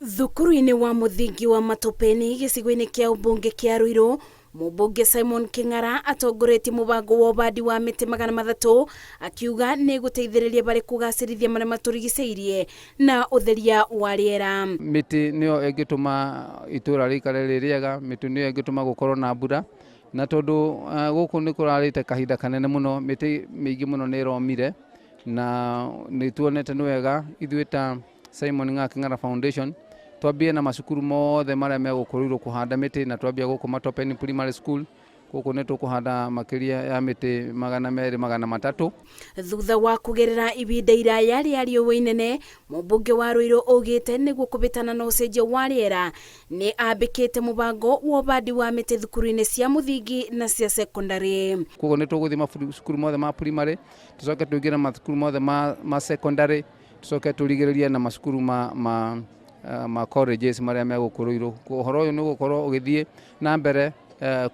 Thukuru-inĩ wa mũthingi wa Matopeni gĩcigo-inĩ kĩa ũmbunge kĩa Ruiru, mũmbunge Simon Kĩng'ara atongoretie mũbango wa ũbandi wa mĩtĩ 300 akiuga nĩ gũteithĩrĩria harĩ kũgacĩrithia marĩa matũrigicĩirie na ũtheria wa rĩera. Mĩtĩ nĩyo ĩngĩtũma itũra rĩikare rĩ rĩega, mĩtĩ nĩyo ĩngĩtũma gũkorwo na mbura, na tondũ gũkũ nĩ kũrarĩte kahinda kanene mũno, mĩtĩ mĩingĩ mũno nĩ ĩromire, na nĩ tuonete nĩ wega ithuĩ ta Simon Kĩng'ara Foundation twambie na macukuru mothe marĩa megũkũrĩirwo kũhanda mĩtĩ, na twambia gũkũ Matopeni Primary School gũkũ nĩ tũkũhanda makĩria ya mĩtĩ 200-300. Thutha wa kũgerera ibinda iraya rĩa riũa inene, mũmbunge wa Ruiru augĩte nĩguo kũbĩtana na ũcenjia wa rĩera nĩ ambĩkĩte mũbango wa ũbandi wa mĩtĩ thukuru-inĩ cia mũthingi na cia secondary. Koguo nĩ tũgũthiĩ macukuru mothe ma primary, tũcoke tũingĩre macukuru mothe ma secondary, tũcoke tũrigĩrĩrie na macukuru ma colleges marĩa megũkũrĩirwo. Ũhoro ũyũ nĩ ũgũkorwo ũgĩthiĩ na mbere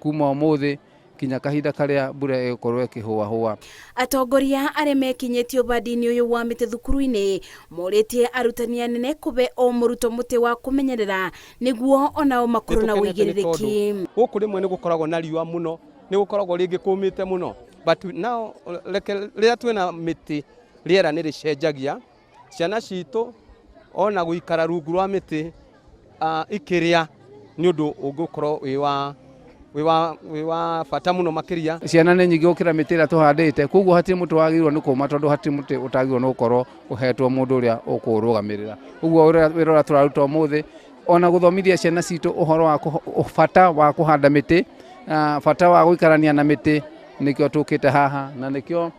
kuma ũmũthĩ kinya kahinda karĩa mbura ĩgũkorwo ĩkĩhũahũa. Atongoria arĩa mekinyĩtie ũbandi-inĩ ũyũ wa mĩtĩ thukuru-inĩ morĩtie arutani anene kũbe o mũrutwo mũtĩ wa kũmenyerera nĩguo onao makorwo na ũigĩrĩrĩki. Gũkũ rĩmwe nĩ gũkoragwo na riũa mũno, nĩ gũkoragwo rĩngĩ kũmĩte mũno, but now rĩrĩa twĩna mĩtĩ rĩera nĩ rĩcenjagia, ciana citũ ona gũikara rungu rwa mĩtĩ ikĩrĩa nĩ ũndũ ũngĩkorwo wĩ wa bata mũno makĩria. Ciana nĩ nyingĩ gũkĩra mĩtĩ ĩrĩa tũhandĩte, koguo hatirĩ mũtĩ wagĩrĩirwo nĩ kũũma, tondũ hatirĩ mũtĩ ũtagĩrĩirwo nĩ gũkorwo ũhetwo mũndũ ũrĩa ũkũũrũgamĩrĩra. Ũguo wĩra ũrĩa tũraruta ũmũthĩ, ona gũthomithia ciana citũ ũhoro wa bata wa kũhanda mĩtĩ, bata wa gũikarania na mĩtĩ, nĩkĩo tũkĩte haha, na nĩkĩo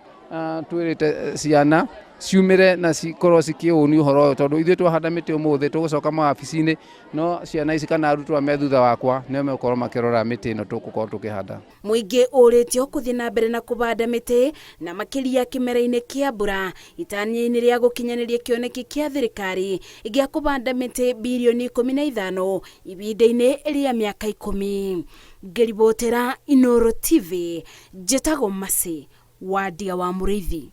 twĩrĩte ciana ciumĩre na cikorwo cikĩũni ũhoro ũyũ, tondũ ithuĩ twahanda mĩtĩ ũmũthĩ tũgũcoka mawabici-inĩ, no ciana ici kana arutwo me thutha wakwa nĩo megũkorwo makĩrora mĩtĩ ĩno tũgũkorwo tũkĩhanda. Mũingĩ ũrĩtio kũthiĩ na mbere na kũbanda mĩtĩ na makĩria kĩmera-inĩ kĩa mbura, itanya-inĩ rĩa gũkinyanĩria kĩoneki kĩa thirikari gĩa kũbanda mĩtĩ bilioni 15 ibinda-inĩ rĩa mĩaka 10. Ngĩribotera Inooro TV, njĩtagwo Mercy Wandia wa Mũrĩithi.